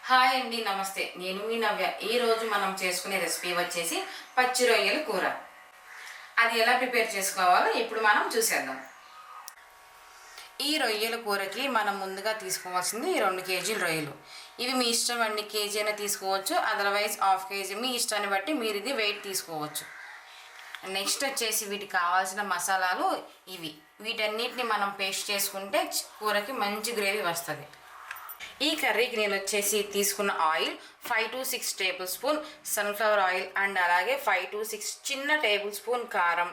Hi అండి, నమస్తే. నేను మీ నవ్య. ఈరోజు మనం చేసుకునే రెసిపీ వచ్చేసి పచ్చి రొయ్యల కూర. అది ఎలా ప్రిపేర్ చేసుకోవాలో ఇప్పుడు మనం చూసేద్దాం. ఈ రొయ్యల కూరకి మనం ముందుగా తీసుకోవాల్సింది 2 కేజీల రొయ్యలు. ఇవి మీ ఇష్టం అండి, కేజీ అయినా తీసుకోవచ్చు, అదర్వైజ్ హాఫ్ కేజీ మీ ఇష్టాన్ని బట్టి మీరు ఇది వెయిట్ తీసుకోవచ్చు. నెక్స్ట్ వచ్చేసి వీటికి కావాల్సిన మసాలాలు ఇవి. వీటన్నిటిని మనం పేస్ట్ చేసుకుంటే కూరకి మంచి గ్రేవీ వస్తుంది. ఈ కర్రీకి నేను వచ్చేసి తీసుకున్న oil 5 to 6 table spoon sunflower oil and అలాగే 5 to 6 చిన్న టేబుల్ స్పూన్ కారం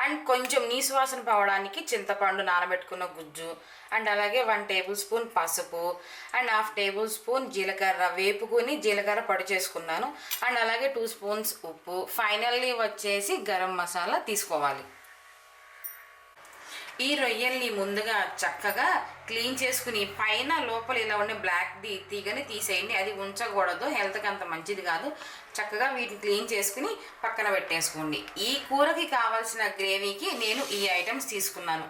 అండ్ కొంచెం నీసు వాసన పోవడానికి చింతపండు నానబెట్టుకున్న గుజ్జు అండ్ అలాగే 1 టేబుల్ స్పూన్ పసుపు అండ్ హాఫ్ టేబుల్ స్పూన్ జీలకర్ర వేపుకుని జీలకర్ర పొడి చేసుకున్నాను అండ్ అలాగే 2 స్పూన్స్ ఉప్పు. ఫైనల్లీ వచ్చేసి గరం మసాలా తీసుకోవాలి. ఈ రొయ్యల్ని ముందుగా చక్కగా క్లీన్ చేసుకుని పైన లోపల ఇలా ఉండే బ్లాక్ తీగని తీసేయండి. అది ఉంచకూడదు, హెల్త్కి అంత మంచిది కాదు. చక్కగా వీటిని క్లీన్ చేసుకుని పక్కన పెట్టేసుకోండి. ఈ కూరకి కావాల్సిన గ్రేవీకి నేను ఈ ఐటమ్స్ తీసుకున్నాను.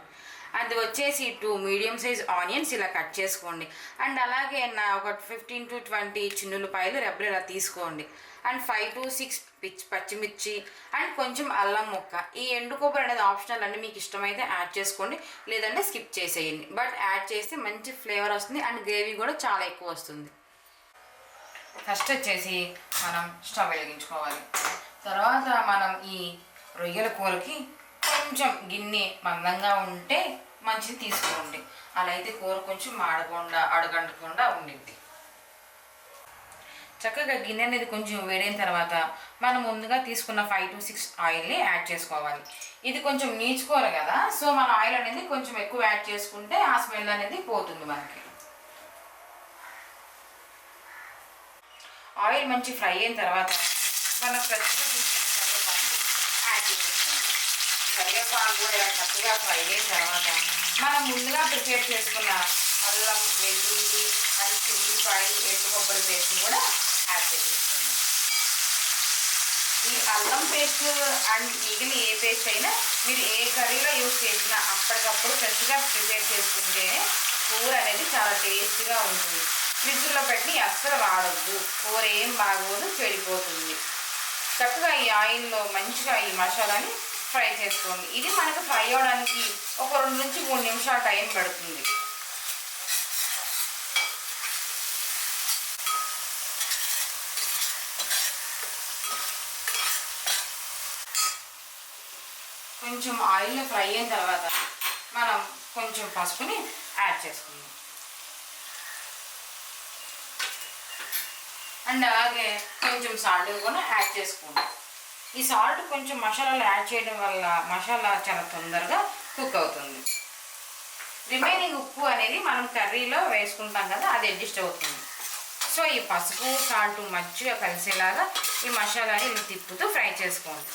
అది వచ్చేసి 2 మీడియం సైజ్ ఆనియన్స్ ఇలా కట్ చేసుకోండి అండ్ అలాగే ఒక 15 to 20 చిన్నులపాయలు రెబ్బలు ఇలా తీసుకోండి అండ్ 5 to 6 పచ్చిమిర్చి అండ్ కొంచెం అల్లం ముక్క. ఈ ఎండు కొబ్బరి అనేది ఆప్షనల్ అండి, మీకు ఇష్టమైతే యాడ్ చేసుకోండి, లేదంటే స్కిప్ చేసేయండి. బట్ యాడ్ చేస్తే మంచి ఫ్లేవర్ వస్తుంది అండ్ గ్రేవీ కూడా చాలా ఎక్కువ వస్తుంది. ఫస్ట్ వచ్చేసి మనం స్టవ్ వెలిగించుకోవాలి. తర్వాత మనం ఈ రొయ్యల కూరకి కొంచెం గిన్నె మందంగా ఉంటే మంచిది తీసుకోండి. అలా అయితే కూర కొంచెం మాడకుండా అడగంటకుండా ఉండిద్ది. చక్కగా గిన్నె అనేది కొంచెం వేడైన తర్వాత మనం ముందుగా తీసుకున్న 5 to 6 ఆయిల్ని యాడ్ చేసుకోవాలి. ఇది కొంచెం నీచు కూర కదా, సో మన ఆయిల్ అనేది కొంచెం ఎక్కువ యాడ్ చేసుకుంటే ఆ స్మెల్ అనేది పోతుంది మనకి. ఆయిల్ మంచి ఫ్రై అయిన తర్వాత మనం ఫ్రెష్గా తీసుకున్న యాడ్ చేసుకోవాలి. కరివేపాకు కూడా ఇలా చక్కగా ఫ్రై అయిన తర్వాత మనం ముందుగా ప్రిపేర్ చేసుకున్న అల్లం వెల్లుల్లి అండ్ చిల్లిపాయలు ఎండు కొబ్బరి పేస్ట్ని కూడా యాడ్ చేసేసుకోండి. ఈ అల్లం పేస్ట్ అండ్ మిగిలిన ఏ పేస్ట్ అయినా మీరు ఏ కర్రీలో యూజ్ చేసినా అప్పటికప్పుడు ఫ్రెష్గా ప్రిపేర్ చేసుకుంటే కూర అనేది చాలా టేస్టీగా ఉంటుంది. ఫ్రిడ్జ్లో పెట్టి అస్సలు వాడొద్దు, కూర ఏం బాగోదు, చెడిపోతుంది. చక్కగా ఈ ఆయిల్లో మంచిగా ఈ మసాలాని ఫ్రై చేసుకోండి. ఇది మనకు ఫ్రై అవ్వడానికి ఒక 2 నుంచి 3 నిమిషాలు టైం పడుతుంది. కొంచెం ఆయిల్లో ఫ్రై అయిన తర్వాత మనం కొంచెం పసుపుని యాడ్ చేసుకుందాం అండ్ అలాగే కొంచెం సాల్ట్ కూడా యాడ్ చేసుకుందాం. ఈ సాల్ట్ కొంచెం మసాలాలు యాడ్ చేయడం వల్ల మసాలా చాలా తొందరగా కుక్ అవుతుంది. రిమైనింగ్ ఉప్పు అనేది మనం కర్రీలో వేసుకుంటాం కదా, అది అడ్జస్ట్ అవుతుంది. సో ఈ పసుపు సాల్ట్ మంచిగా కలిసేలాగా ఈ మసాలాని తిప్పుతూ ఫ్రై చేసుకోండి.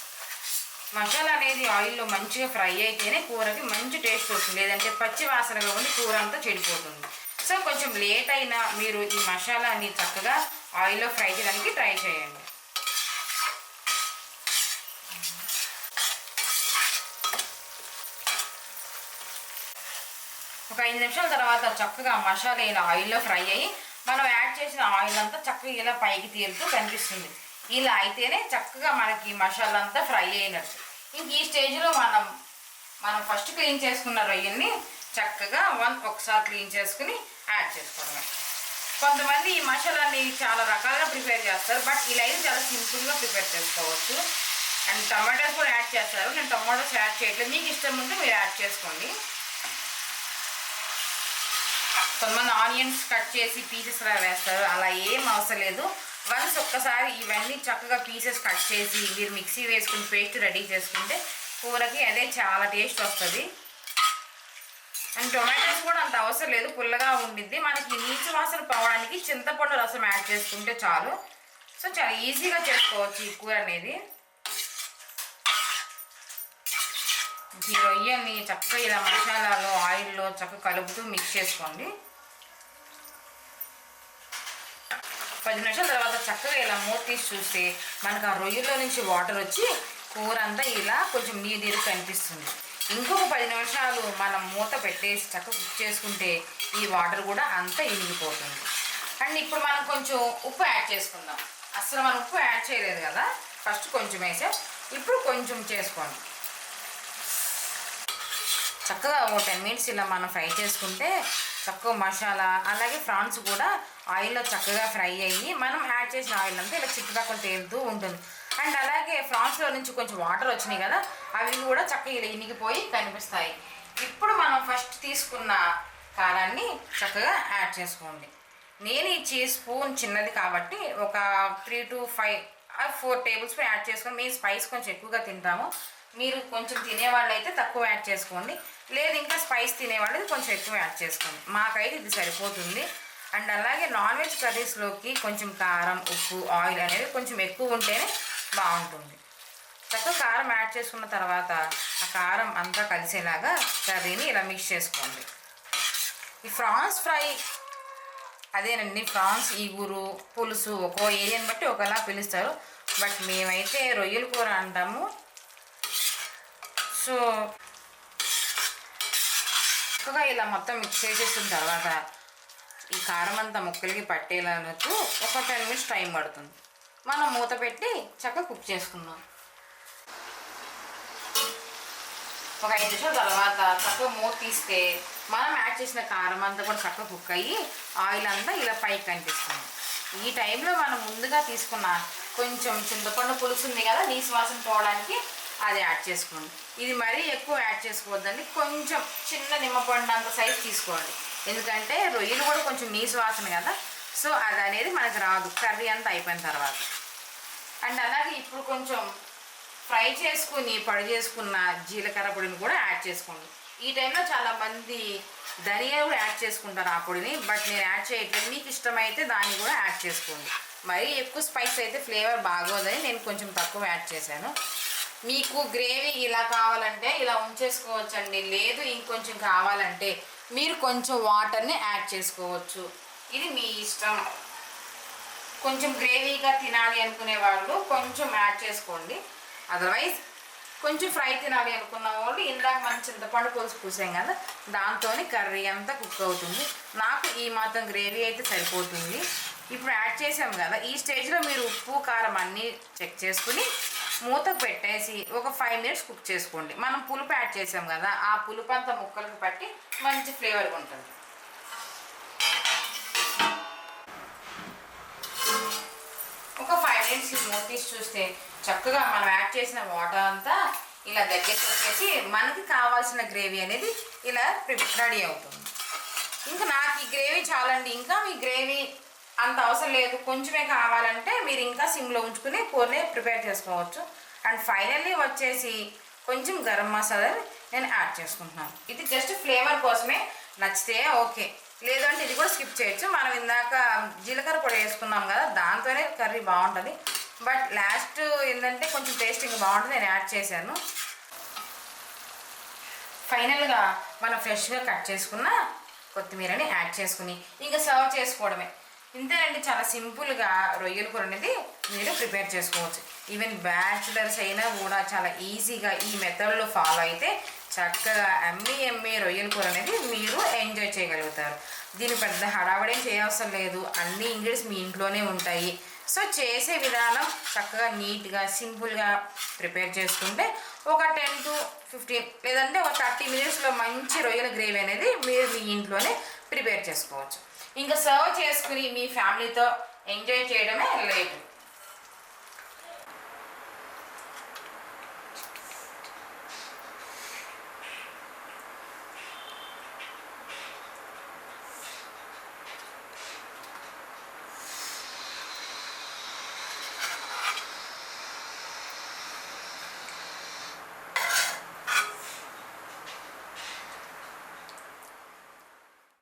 మసాలా అనేది ఆయిల్లో మంచిగా ఫ్రై అయితేనే కూరకి మంచి టేస్ట్ వస్తుంది, లేదంటే పచ్చి వాసనగా ఉండి కూర అంతా చెడిపోతుంది. సో కొంచెం లేట్ అయినా మీరు ఈ మసాలాని చక్కగా ఆయిల్లో ఫ్రై చేయడానికి ట్రై చేయండి. ఒక 5 నిమిషాల తర్వాత చక్కగా మసాలా ఇలా ఆయిల్లో ఫ్రై అయ్యి మనం యాడ్ చేసిన ఆయిల్ అంతా చక్కగా ఇలా పైకి తేలుతూ కనిపిస్తుంది. ఇలా అయితేనే చక్కగా మనకి మసాలా అంతా ఫ్రై అయినట్టు. ఇంక ఈ స్టేజ్లో మనం ఫస్ట్ క్లీన్ చేసుకున్న రొయ్యల్ని చక్కగా ఒకసారి క్లీన్ చేసుకుని యాడ్ చేసుకోవడమే. కొంతమంది ఈ మసాలాని చాలా రకాలుగా ప్రిపేర్ చేస్తారు, బట్ ఇలా అయితే చాలా సింపుల్గా ప్రిపేర్ చేసుకోవచ్చు. అండ్ టమాటోస్ కూడా యాడ్ చేస్తారు. నేను టమాటోస్ యాడ్ చేయట్లేదు, మీకు ఇష్టం ఉంటే మీరు యాడ్ చేసుకోండి. కొంతమంది ఆనియన్స్ కట్ చేసి పీసెస్ లా వేస్తారు, అలా ఏం అవసరం లేదు. వన్స్ ఒక్కసారి ఇవన్నీ చక్కగా పీసెస్ కట్ చేసి మీరు మిక్సీ వేసుకుని పేస్ట్ రెడీ చేసుకుంటే కూరకి అదే చాలా టేస్ట్ వస్తుంది. అండ్ టొమాటోస్ కూడా అంత అవసరం లేదు, పుల్లగా ఉండిద్ది. మనకి నీచు వాసన పోవడానికి చింతపండు రసం యాడ్ చేసుకుంటే చాలు. సో చాలా ఈజీగా చేసుకోవచ్చు ఈ కూర అనేది. ఈ రొయ్యల్ని చక్కగా ఇలా మసాలాలో ఆయిల్లో చక్కగా కలుపుతూ మిక్స్ చేసుకోండి. 10 నిమిషాల తర్వాత చక్కగా ఇలా మూత తీసి చూస్తే మనకు ఆ రొయ్యలో నుంచి వాటర్ వచ్చి కూర అంతా ఇలా కొంచెం నీరు కనిపిస్తుంది. ఇంకొక 10 నిమిషాలు మనం మూత పెట్టేసి చక్కగా కుక్ చేసుకుంటే ఈ వాటర్ కూడా అంతా ఇరిగిపోతుంది. అండ్ ఇప్పుడు మనం కొంచెం ఉప్పు యాడ్ చేసుకుందాం. అసలు మనం ఉప్పు యాడ్ చేయలేదు కదా, ఫస్ట్ కొంచెం వేసాం, ఇప్పుడు కొంచెం చేసుకోండి. చక్కగా ఒక 10 మినిట్స్ ఇలా మనం ఫ్రై చేసుకుంటే చక్కగా మసాలా అలాగే ఫ్రాన్స్ కూడా ఆయిల్లో చక్కగా ఫ్రై అయ్యి మనం యాడ్ చేసిన ఆయిల్ అంతా ఇలా చుట్టుపక్కల తేలుతూ ఉంటుంది. అండ్ అలాగే ఫ్రాన్స్లో నుంచి కొంచెం వాటర్ వచ్చినాయి కదా, అవి కూడా చక్కగా ఇలా ఇనిగిపోయి కనిపిస్తాయి. ఇప్పుడు మనం ఫస్ట్ తీసుకున్న కారాన్ని చక్కగా యాడ్ చేసుకోండి. నేను ఈ స్పూన్ చిన్నది కాబట్టి ఒక 3 to 5 or 4 table spoon add చేసుకొని, మేము స్పైస్ కొంచెం ఎక్కువగా తింటాము, మీరు కొంచెం తినేవాళ్ళు అయితే తక్కువ యాడ్ చేసుకోండి, లేదు ఇంకా స్పైస్ తినేవాళ్ళు కొంచెం ఎక్కువ యాడ్ చేసుకోండి. మాకైతే ఇది సరిపోతుంది. అండ్ అలాగే నాన్ వెజ్ కర్రీస్లోకి కొంచెం కారం, ఉప్పు, ఆయిల్ అనేది కొంచెం ఎక్కువ ఉంటేనే బాగుంటుంది. చక్కగా కారం యాడ్ చేసుకున్న తర్వాత ఆ కారం అంతా కలిసేలాగా కర్రీని ఇలా మిక్స్ చేసుకోండి. ఈ ఫ్రాన్స్ ఫ్రై అదేనండి, ఫ్రాన్స్ ఈగురు పులుసు ఒక్కో ఏరియాని బట్టి ఒకలా పిలుస్తారు, బట్ మేమైతే రొయ్యల కూర అంటాము. సో చక్కగా ఇలా మొత్తం మిక్స్ చేసేసిన తర్వాత ఈ కారం అంతా ముక్కలకి పట్టేలాకు ఒక 10 మినిట్స్ టైం పడుతుంది. మనం మూత పెట్టి చక్కగా కుక్ చేసుకుందాం. ఒక 5 నిమిషాల తర్వాత చక్కగా మూత తీస్తే మనం యాడ్ చేసిన కారం అంతా కూడా చక్కగా కుక్ అయ్యి ఆయిల్ అంతా ఇలా పైకి కనిపిస్తుంది. ఈ టైంలో మనం ముందుగా తీసుకున్న కొంచెం చింతపండు పులుసు ఉంది కదా, నీసు వాసన పోవడానికి అది యాడ్ చేసుకోండి. ఇది మరీ ఎక్కువ యాడ్ చేసుకోవద్దండి, కొంచెం చిన్న నిమ్మపండు అంత సైజ్ తీసుకోండి, ఎందుకంటే రొయ్యలు కూడా కొంచెం నీసు వాసన కదా, సో అది అనేది మనకు రాదు కర్రీ అంతా అయిపోయిన తర్వాత. అండ్ అలాగే ఇప్పుడు కొంచెం ఫ్రై చేసుకుని పొడి చేసుకున్న జీలకర్ర పొడిని కూడా యాడ్ చేసుకోండి. ఈ టైంలో చాలామంది ధనియా కూడా యాడ్ చేసుకుంటారు ఆ పొడిని, బట్ నేను యాడ్ చేయట్లేదు. మీకు ఇష్టమైతే దాన్ని కూడా యాడ్ చేసుకోండి. మరీ ఎక్కువ స్పైస్ అయితే ఫ్లేవర్ బాగోదని నేను కొంచెం తక్కువ యాడ్ చేశాను. మీకు గ్రేవీ ఇలా కావాలంటే ఇలా ఉంచేసుకోవచ్చండి, లేదు ఇంకొంచెం కావాలంటే మీరు కొంచెం వాటర్ని యాడ్ చేసుకోవచ్చు, ఇది మీ ఇష్టం. కొంచెం గ్రేవీగా తినాలి అనుకునే వాళ్ళు కొంచెం యాడ్ చేసుకోండి, అదర్వైజ్ కొంచెం ఫ్రై తినాలి అనుకున్న వాళ్ళు ఇందాక మనం చింతపండు పులుసు పూసాం కదా, దాంతో కర్రీ అంతా కుక్ అవుతుంది. నాకు ఈ మాత్రం గ్రేవీ అయితే సరిపోతుంది. ఇప్పుడు యాడ్ చేసాం కదా, ఈ స్టేజ్లో మీరు ఉప్పు కారం అన్నీ చెక్ చేసుకుని మూతకు పెట్టేసి ఒక 5 మినిట్స్ కుక్ చేసుకోండి. మనం పులుపు యాడ్ చేసాం కదా, ఆ పులుపు అంతా ముక్కలకు పట్టి మంచి ఫ్లేవర్గా ఉంటుంది. ఒక 5 మినిట్స్ మూత తీసి చూస్తే చక్కగా మనం యాడ్ చేసిన వాటర్ అంతా ఇలా దగ్గరికి వచ్చేసి మనకి కావాల్సిన గ్రేవీ అనేది ఇలా రెడీ అవుతుంది. ఇంకా నాకు ఈ గ్రేవీ చాలండి, ఇంకా మీ గ్రేవీ అంత అవసరం లేదు, కొంచెమే కావాలంటే మీరు ఇంకా సిమ్లో ఉంచుకుని కూరని ప్రిపేర్ చేసుకోవచ్చు. అండ్ ఫైనల్లీ వచ్చేసి కొంచెం గరం మసాలా నేను యాడ్ చేసుకుంటున్నాను. ఇది జస్ట్ ఫ్లేవర్ కోసమే, నచ్చితే ఓకే, లేదంటే ఇది కూడా స్కిప్ చేయొచ్చు. మనం ఇందాక జీలకర్ర పొడి వేసుకున్నాం కదా, దాంతోనే కర్రీ బాగుంటుంది, బట్ లాస్ట్ ఏంటంటే కొంచెం టేస్టింగ్ బాగుంటుంది, నేను యాడ్ చేశాను. ఫైనల్గా మనం ఫ్రెష్గా కట్ చేసుకున్న కొత్తిమీరని యాడ్ చేసుకుని ఇంకా సర్వ్ చేసుకోవడమే. ఇంతేనండి, చాలా సింపుల్గా రొయ్యల కూర అనేది మీరు ప్రిపేర్ చేసుకోవచ్చు. ఈవెన్ బ్యాచులర్స్ అయినా కూడా చాలా ఈజీగా ఈ మెథడ్లో ఫాలో అయితే చక్కగా ఎమ్మి రొయ్యల కూర అనేది మీరు ఎంజాయ్ చేయగలుగుతారు. దీని పెద్ద హడావడేం చేయవసరం లేదు, అన్ని ఇంగ్రీడియంట్స్ మీ ఇంట్లోనే ఉంటాయి. సో చేసే విధానం చక్కగా నీట్గా సింపుల్గా ప్రిపేర్ చేసుకుంటే ఒక 10 to 15 లేదంటే ఒక 30 మినిట్స్లో మంచి రొయ్యల గ్రేవీ అనేది మీరు మీ ఇంట్లోనే ప్రిపేర్ చేసుకోవచ్చు. ఇంకా సర్వ్ చేసుకుని మీ ఫ్యామిలీతో ఎంజాయ్ చేయడమే లేదు.